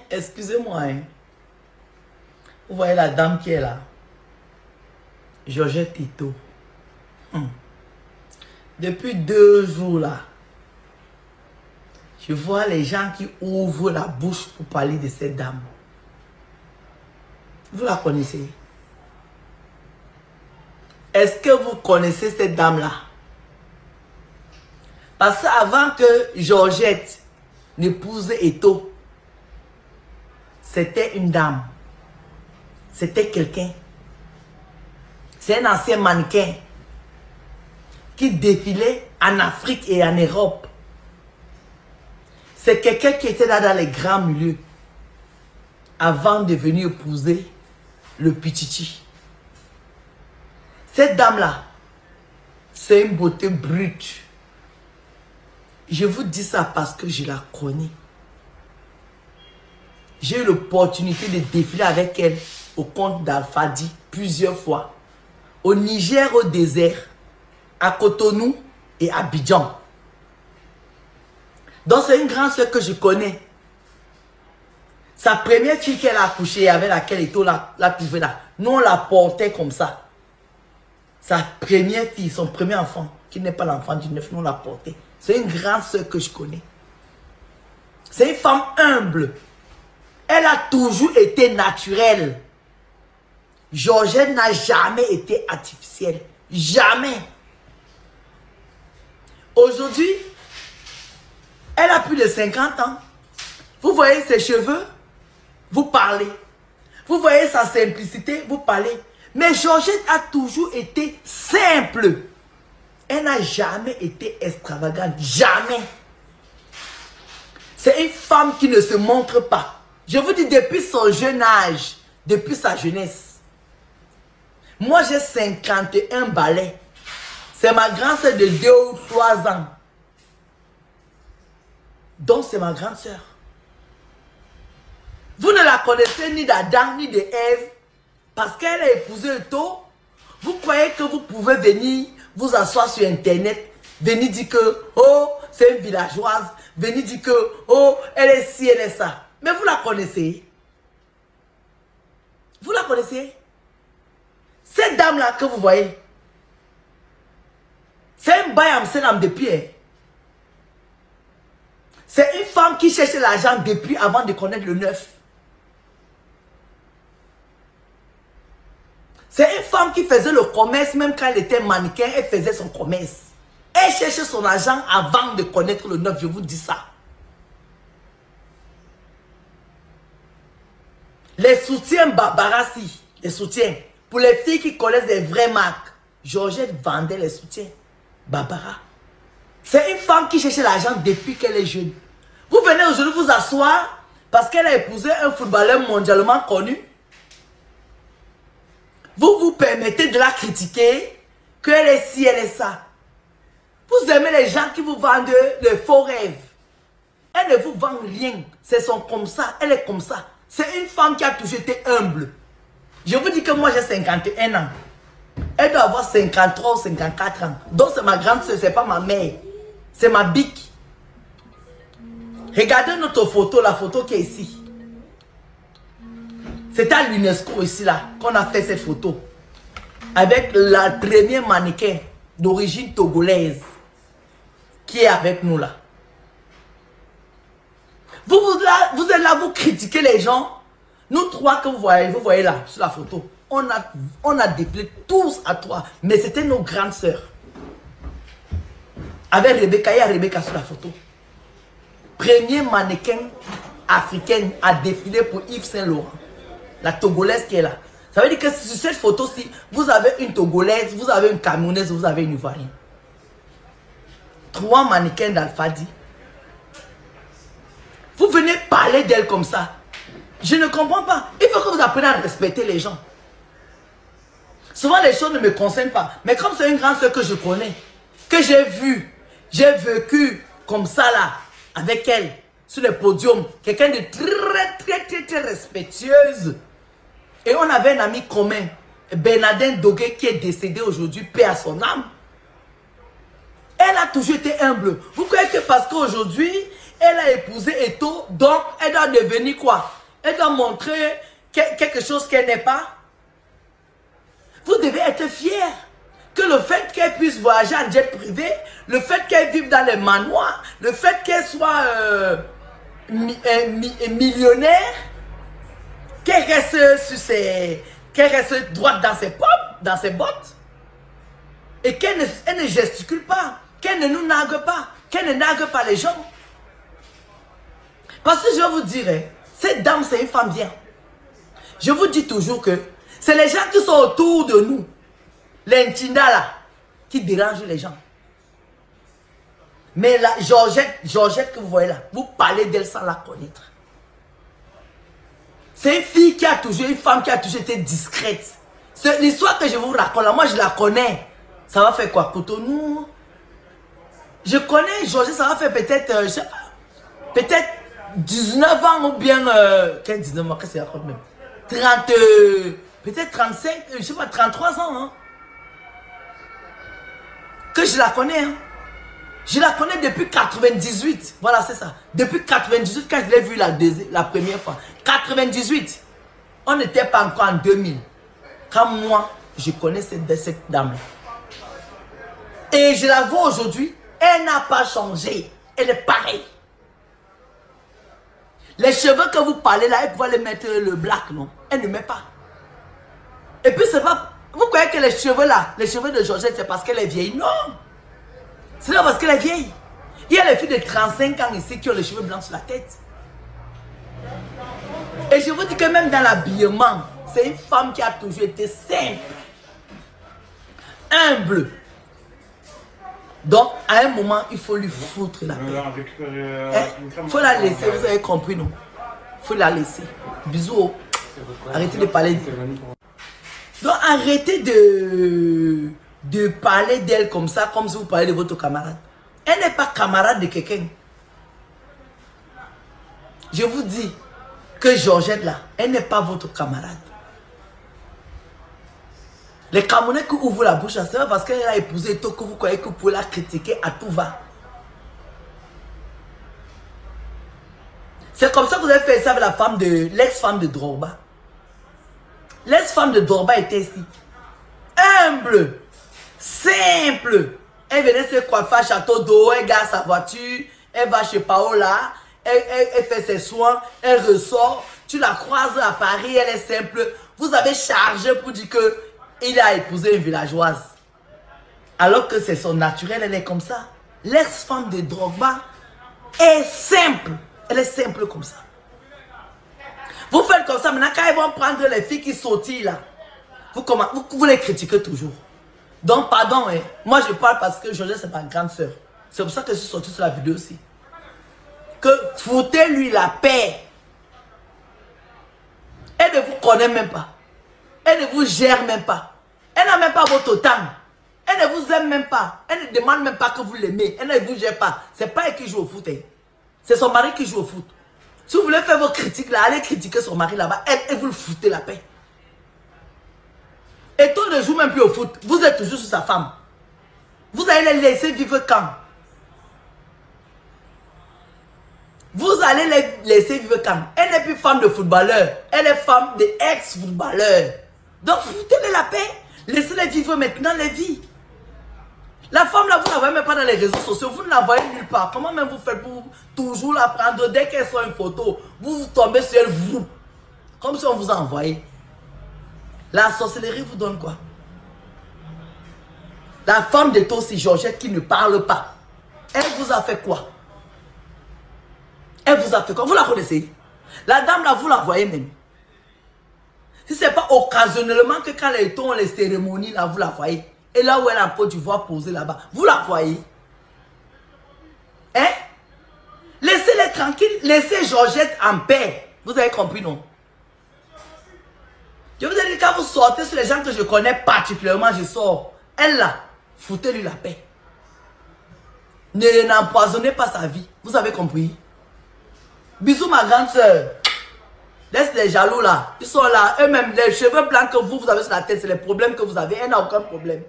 Excusez-moi, hein. Vous voyez la dame qui est là? Georgette Tito. Depuis 2 jours là, je vois les gens qui ouvrent la bouche pour parler de cette dame. Vous la connaissez? Est-ce que vous connaissez cette dame-là? Parce qu'avant que Georgette n'épouse Eto, c'était une dame. C'était quelqu'un. C'est un ancien mannequin qui défilait en Afrique et en Europe. C'est quelqu'un qui était là dans les grands milieux avant de venir épouser le Pichichi. Cette dame-là, c'est une beauté brute. Je vous dis ça parce que je la connais. J'ai eu l'opportunité de défiler avec elle au compte d'Alfadi plusieurs fois. Au Niger, au désert, à Cotonou et à Abidjan. Donc c'est une grande soeur que je connais. Sa première fille qu'elle a accouchée, avec laquelle Eto la pouvait là. Nous on la portait comme ça. Sa première fille, son premier enfant, qui n'est pas l'enfant du 9, nous on la portait. C'est une grande soeur que je connais. C'est une femme humble. Elle a toujours été naturelle. Georgette n'a jamais été artificielle. Jamais. Aujourd'hui, elle a plus de 50 ans. Vous voyez ses cheveux, vous parlez. Vous voyez sa simplicité, vous parlez. Mais Georgette a toujours été simple. Elle n'a jamais été extravagante. Jamais. C'est une femme qui ne se montre pas. Je vous dis, depuis son jeune âge, depuis sa jeunesse. Moi, j'ai 51 balais. C'est ma grande soeur de 2 ou 3 ans. Donc, c'est ma grande soeur. Vous ne la connaissez ni d'Adam ni d'Ève. Parce qu'elle a épousé Eto. Vous croyez que vous pouvez venir vous asseoir sur Internet. Venir dire que, oh, c'est une villageoise. Venir dire que, oh, elle est ci, elle est ça. Mais vous la connaissez. Vous la connaissez. Cette dame-là que vous voyez, c'est un bail de pied. C'est une femme qui cherchait l'argent depuis avant de connaître le 9. C'est une femme qui faisait le commerce, même quand elle était mannequin, elle faisait son commerce. Elle cherchait son argent avant de connaître le 9, je vous dis ça. Les soutiens Barassi, les soutiens, pour les filles qui connaissent des vraies marques, Georgette vendait les soutiens Barbara. C'est une femme qui cherchait l'argent depuis qu'elle est jeune. Vous venez aujourd'hui vous asseoir parce qu'elle a épousé un footballeur mondialement connu. Vous vous permettez de la critiquer, qu'elle est ci, elle est ça. Vous aimez les gens qui vous vendent les faux rêves. Elle ne vous vend rien. C'est son comme ça, elle est comme ça. C'est une femme qui a toujours été humble. Je vous dis que moi j'ai 51 ans. Elle doit avoir 53 ou 54 ans. Donc c'est ma grande soeur, c'est pas ma mère. C'est ma bique. Regardez notre photo, la photo qui est ici. C'est à l'UNESCO ici là qu'on a fait cette photo. Avec la première mannequin d'origine togolaise qui est avec nous là. Vous êtes là, vous critiquez les gens. Nous trois que vous voyez là sur la photo. On a défilé tous à trois. Mais c'était nos grandes sœurs. Avec Rebecca, il y a Rebecca sur la photo. Premier mannequin africaine à défiler pour Yves Saint Laurent. La Togolaise qui est là. Ça veut dire que sur cette photo-ci, vous avez une Togolaise, vous avez une Camerounaise, vous avez une Ivoirienne. 3 mannequins d'Alfadi. Vous venez parler d'elle comme ça. Je ne comprends pas. Il faut que vous appreniez à respecter les gens. Souvent, les choses ne me concernent pas. Mais comme c'est une grande soeur que je connais, que j'ai vue, j'ai vécu comme ça là, avec elle, sur le podium, quelqu'un de très respectueuse. Et on avait un ami commun, Bernardin Dogué, qui est décédé aujourd'hui, paix à son âme. Elle a toujours été humble. Vous croyez que parce qu'aujourd'hui, Elle a épousé Eto'o, donc elle doit devenir quoi? Elle doit montrer quelque chose qu'elle n'est pas. Vous devez être fiers que le fait qu'elle puisse voyager en jet privé, le fait qu'elle vive dans les manoirs, le fait qu'elle soit millionnaire, qu'elle reste droite dans ses bottes, et qu'elle ne gesticule pas, qu'elle ne nous nargue pas, qu'elle ne nargue pas les gens. Parce que je vais vous dire, cette dame, c'est une femme bien. Je vous dis toujours que c'est les gens qui sont autour de nous, les Ntinda là, qui dérangent les gens. Mais la Georgette que vous voyez là, vous parlez d'elle sans la connaître. C'est une fille qui a toujours, une femme qui a toujours été discrète. L'histoire que je vous raconte là, moi je la connais. Ça va faire quoi? Cotonou? Je connais Georgette, ça va faire peut-être, je sais pas, peut-être 19 ans ou bien, quel 19 ans, qu'est-ce que c'est encore même? 30, peut-être 35, je sais pas, 33 ans. Hein? Que je la connais. Hein? Je la connais depuis 98. Voilà, c'est ça. Depuis 98, quand je l'ai vue la première fois. 98. On n'était pas encore en 2000. Quand moi, je connais cette dame. Et je la vois aujourd'hui. Elle n'a pas changé. Elle est pareille. Les cheveux que vous parlez là, elle pouvait les mettre le black, non? Elle ne met pas. Et puis c'est pas... Vous croyez que les cheveux là, les cheveux de Georgette, c'est parce qu'elle est vieille? Non! C'est pas parce qu'elle est vieille. Il y a les filles de 35 ans ici qui ont les cheveux blancs sur la tête. Et je vous dis que même dans l'habillement, c'est une femme qui a toujours été simple. Humble. Donc, à un moment, il faut lui foutre la paix. Il faut la laisser, vous avez compris, non? Il faut la laisser. Bisous. Arrêtez de parler. Donc, arrêtez de parler d'elle comme ça, comme si vous parlez de votre camarade. Elle n'est pas camarade de quelqu'un. Je vous dis que Georgette là, elle n'est pas votre camarade. Les Camerounais qui ouvrent la bouche, c'est pas parce qu'elle a épousé Eto'o que vous croyez que vous pouvez la critiquer à tout va. C'est comme ça que vous avez fait ça avec la femme de l'ex-femme de Drogba. L'ex-femme de Drogba était ici. Humble, simple. Elle venait se coiffer à Château d'Eau, elle garde sa voiture, elle va chez Paola, elle fait ses soins, elle ressort. Tu la croises à Paris, elle est simple. Vous avez chargé pour dire que il a épousé une villageoise. Alors que c'est son naturel, elle est comme ça. L'ex-femme de Drogba est simple. Elle est simple comme ça. Vous faites comme ça, maintenant quand ils vont prendre les filles qui sautillent là, vous les critiquez toujours. Donc pardon, hein. Moi je parle parce que Georgette c'est ma grande soeur. C'est pour ça que je suis sorti sur la vidéo aussi. Que foutez-lui la paix. Elle ne vous connaît même pas. Elle ne vous gère même pas. Elle n'a même pas votre temps. Elle ne vous aime même pas. Elle ne demande même pas que vous l'aimez. Elle ne vous gère pas. C'est pas elle qui joue au foot. Hein. C'est son mari qui joue au foot. Si vous voulez faire vos critiques là, allez critiquer son mari là-bas. Elle vous le foutez la paix. Eto'o ne joue même plus au foot. Vous êtes toujours sur sa femme. Vous allez les laisser vivre quand? Vous allez les laisser vivre quand? Elle n'est plus femme de footballeur. Elle est femme d'ex-footballeur. Donc foutez-les la paix. Laissez-les vivre maintenant les vies. La femme là, vous ne la voyez même pas dans les réseaux sociaux. Vous ne la voyez nulle part. Comment même vous faites pour toujours la prendre? Dès qu'elle sort une photo, vous tombez sur elle, vous. Comme si on vous a envoyé. La sorcellerie vous donne quoi? La femme de Eto'o, c'est Georgette qui ne parle pas. Elle vous a fait quoi? Elle vous a fait quoi? Vous la connaissez? La dame là, vous la voyez même. Si ce n'est pas occasionnellement que quand les Eto'o ont les cérémonies là, vous la voyez. Et là où elle est en Côte d'Ivoire posée là-bas, vous la voyez. Hein? Laissez-les tranquilles. Laissez Georgette en paix. Vous avez compris, non? Je vous ai dit, quand vous sortez sur les gens que je connais particulièrement, je sors. Elle là, foutez-lui la paix. N'empoisonnez pas sa vie. Vous avez compris? Bisous ma grande soeur. Laisse les jaloux là. Ils sont là. Eux-mêmes, les cheveux blancs que vous avez sur la tête, c'est les problèmes que vous avez. Elle n'a aucun problème.